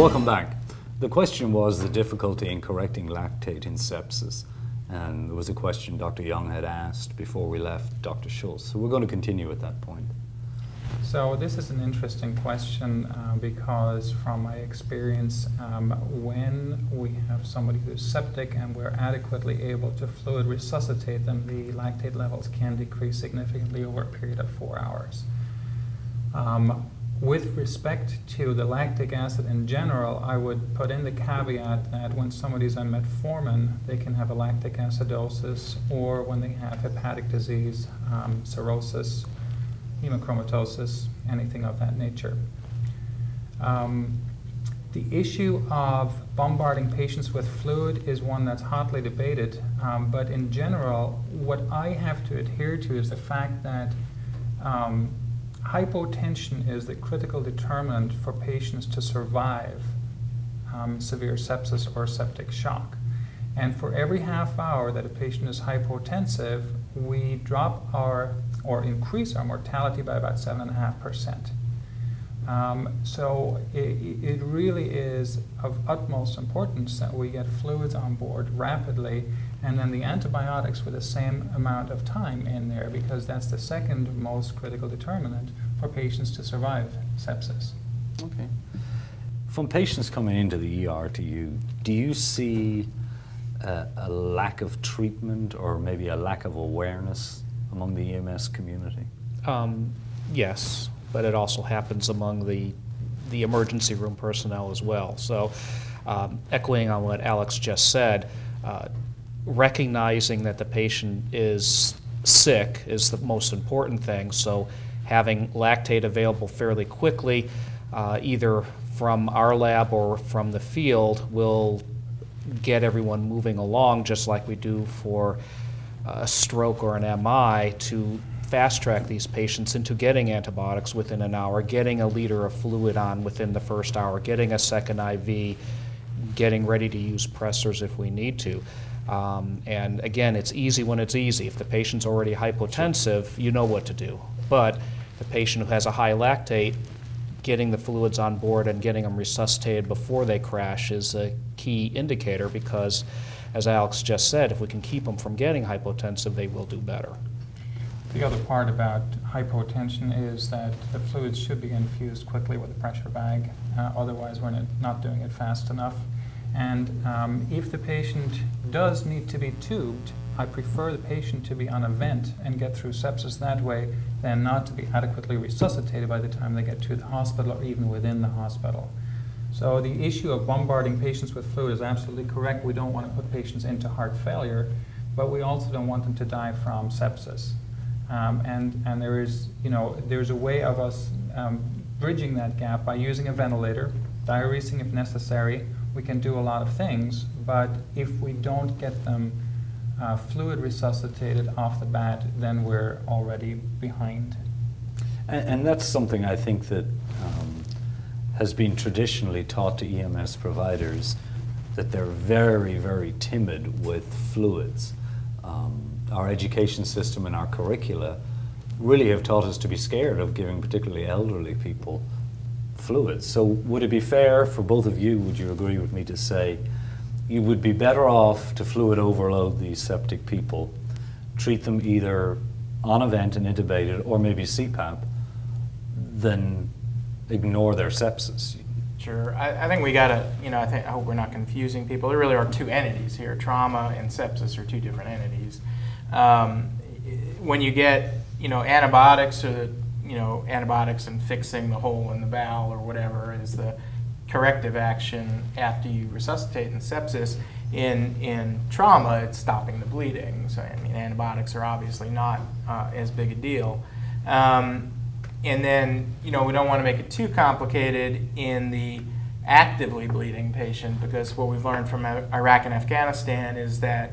welcome back. The question was the difficulty in correcting lactate in sepsis. And there was a question Dr. Young had asked before we left Dr. Schultz. So we're going to continue at that point. So this is an interesting question because from my experience, when we have somebody who's septic and we're adequately able to fluid resuscitate them, the lactate levels can decrease significantly over a period of 4 hours. With respect to the lactic acid in general, I would put in the caveat that when somebody's on metformin, they can have a lactic acidosis, or when they have hepatic disease, cirrhosis, hemochromatosis, anything of that nature. The issue of bombarding patients with fluid is one that's hotly debated, but in general, what I have to adhere to is the fact that hypotension is the critical determinant for patients to survive severe sepsis or septic shock. And for every half hour that a patient is hypotensive, we drop or increase our mortality by about 7.5%. So it really is of utmost importance that we get fluids on board rapidly, and then the antibiotics with the same amount of time in there, because that's the second most critical determinant for patients to survive sepsis. Okay. From patients coming into the ER to you, do you see a lack of treatment or maybe a lack of awareness among the EMS community? Yes, but it also happens among the emergency room personnel as well. So echoing on what Alex just said, recognizing that the patient is sick is the most important thing. So having lactate available fairly quickly, either from our lab or from the field, will get everyone moving along, just like we do for a stroke or an MI, to fast track these patients into getting antibiotics within an hour, getting a liter of fluid on within the first hour, getting a second IV, getting ready to use pressors if we need to. And again, it's easy when it's easy. If the patient's already hypotensive, you know what to do. But the patient who has a high lactate, getting the fluids on board and getting them resuscitated before they crash is a key indicator, because, as Alex just said, if we can keep them from getting hypotensive, they will do better. The other part about hypotension is that the fluids should be infused quickly with a pressure bag, otherwise we're not doing it fast enough. And if the patient does need to be tubed, I prefer the patient to be on a vent and get through sepsis that way than not to be adequately resuscitated by the time they get to the hospital or even within the hospital. So the issue of bombarding patients with fluid is absolutely correct. We don't want to put patients into heart failure, but we also don't want them to die from sepsis. And there is, there's a way of us bridging that gap by using a ventilator, diuresing if necessary. We can do a lot of things, but if we don't get them fluid resuscitated off the bat, then we're already behind. And that's something I think that has been traditionally taught to EMS providers, that they're very, very timid with fluids. Our education system and our curricula really have taught us to be scared of giving particularly elderly people fluids. So would it be fair for both of you, would you agree with me to say, you would be better off to fluid overload these septic people, treat them either on a vent and intubated or maybe CPAP, than ignore their sepsis? Sure. I think we gotta, I hope we're not confusing people. There really are two entities here. Trauma and sepsis are two different entities. When you get, antibiotics, or antibiotics and fixing the hole in the bowel or whatever is the corrective action after you resuscitate in sepsis. In trauma, it's stopping the bleeding. So, antibiotics are obviously not as big a deal. And then, we don't want to make it too complicated in the actively bleeding patient, because what we've learned from Iraq and Afghanistan is that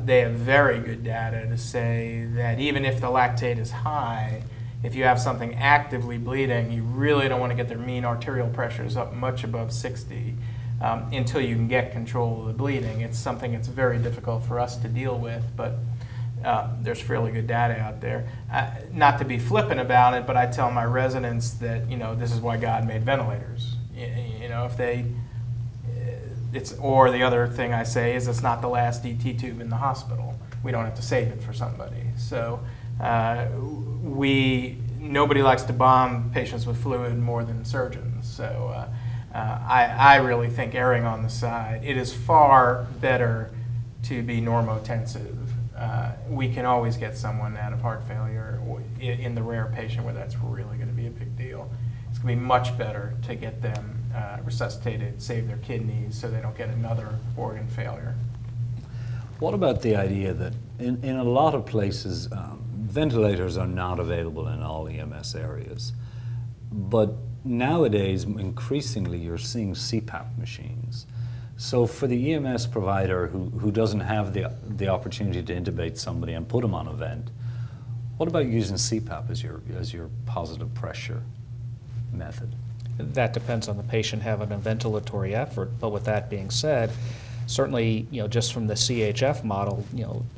they have very good data to say that even if the lactate is high, if you have something actively bleeding, you really don't want to get their mean arterial pressures up much above 60 until you can get control of the bleeding. It's something that's very difficult for us to deal with, but there's fairly good data out there. Not to be flippant about it, but I tell my residents that, this is why God made ventilators. You know, if they, or the other thing I say is it's not the last DT tube in the hospital. We don't have to save it for somebody. So nobody likes to bomb patients with fluid more than surgeons. So I really think erring on the side, it is far better to be normotensive. We can always get someone out of heart failure in the rare patient where that's really going to be a big deal. It's going to be much better to get them resuscitated, save their kidneys so they don't get another organ failure. What about the idea that in a lot of places, ventilators are not available in all EMS areas, but nowadays, increasingly, you're seeing CPAP machines. So for the EMS provider who doesn't have the opportunity to intubate somebody and put them on a vent, what about using CPAP as your positive pressure method? That depends on the patient having a ventilatory effort, but with that being said, certainly, just from the CHF model,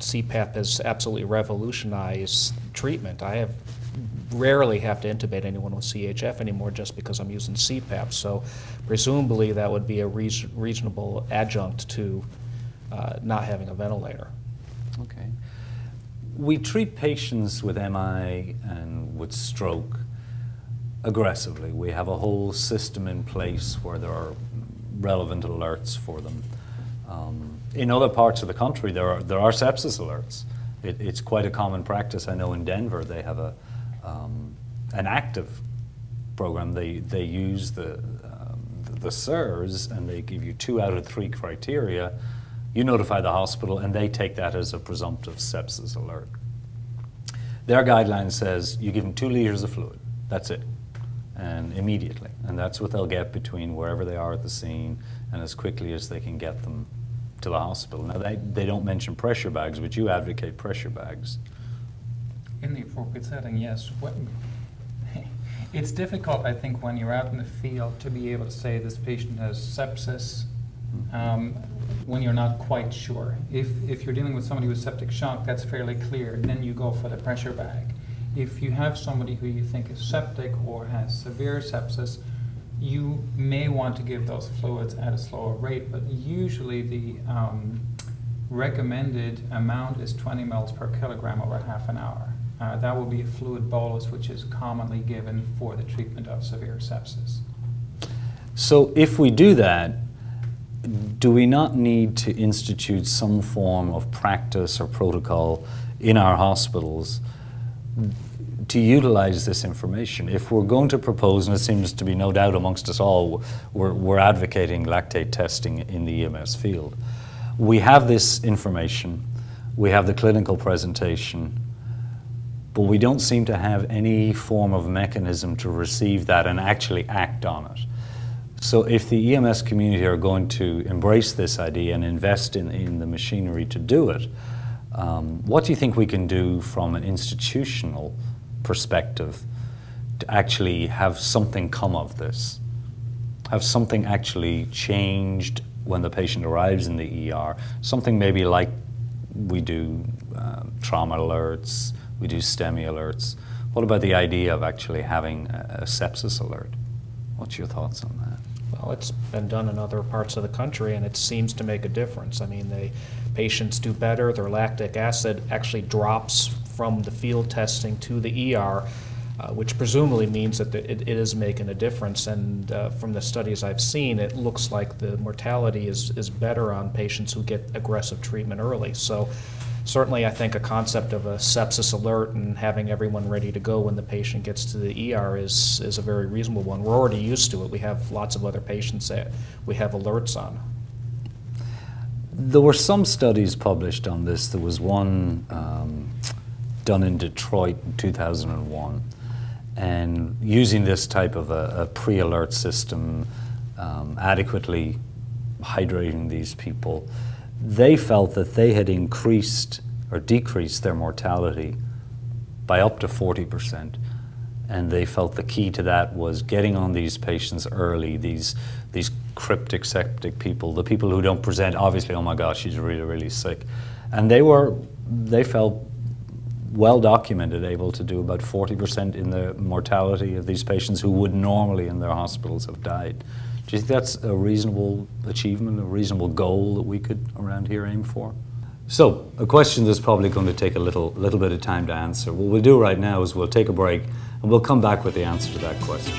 CPAP has absolutely revolutionized treatment. I rarely have to intubate anyone with CHF anymore just because I'm using CPAP. So presumably that would be a reasonable adjunct to not having a ventilator. Okay. We treat patients with MI and with stroke aggressively. We have a whole system in place where there are relevant alerts for them. In other parts of the country, there are sepsis alerts. It's quite a common practice. I know in Denver they have an active program. They use the SIRS and they give you 2 out of 3 criteria. You notify the hospital and they take that as a presumptive sepsis alert. Their guideline says you give them 2 liters of fluid. That's it. And immediately. And that's what they'll get between wherever they are at the scene and as quickly as they can get them to the hospital. Now, they don't mention pressure bags, but you advocate pressure bags. In the appropriate setting, yes. It's difficult, I think, when you're out in the field to be able to say this patient has sepsis when you're not quite sure. If you're dealing with somebody with septic shock, that's fairly clear. Then you go for the pressure bag. If you have somebody who you think is septic or has severe sepsis, you may want to give those fluids at a slower rate, but usually the recommended amount is 20 mL per kilogram over half an hour. That will be a fluid bolus, which is commonly given for the treatment of severe sepsis. So if we do that, do we not need to institute some form of practice or protocol in our hospitals to utilize this information? If we're going to propose, and it seems to be no doubt amongst us all, we're advocating lactate testing in the EMS field. We have this information, we have the clinical presentation, but we don't seem to have any form of mechanism to receive that and actually act on it. So if the EMS community are going to embrace this idea and invest in the machinery to do it, what do you think we can do from an institutional perspective to actually have something come of this? Have something actually changed when the patient arrives in the ER? Something maybe like we do trauma alerts, we do STEMI alerts. What about the idea of actually having a sepsis alert? What's your thoughts on that? Well, it's been done in other parts of the country, and it seems to make a difference. I mean, patients do better. Their lactic acid actually drops from the field testing to the ER, which presumably means that it is making a difference. And from the studies I've seen, it looks like the mortality is better on patients who get aggressive treatment early. So certainly I think a concept of a sepsis alert and having everyone ready to go when the patient gets to the ER is a very reasonable one. We're already used to it. We have lots of other patients that we have alerts on. There were some studies published on this. There was one done in Detroit in 2001, and using this type of a pre-alert system, adequately hydrating these people, they felt that they had increased or decreased their mortality by up to 40%. And they felt the key to that was getting on these patients early, these cryptic septic people, the people who don't present, obviously, oh my gosh, she's really, really sick. And they felt well documented, able to do about 40% in the mortality of these patients who would normally in their hospitals have died. Do you think that's a reasonable achievement, a reasonable goal that we could around here aim for? So, a question that's probably going to take a little bit of time to answer. What we'll do right now is we'll take a break and we'll come back with the answer to that question.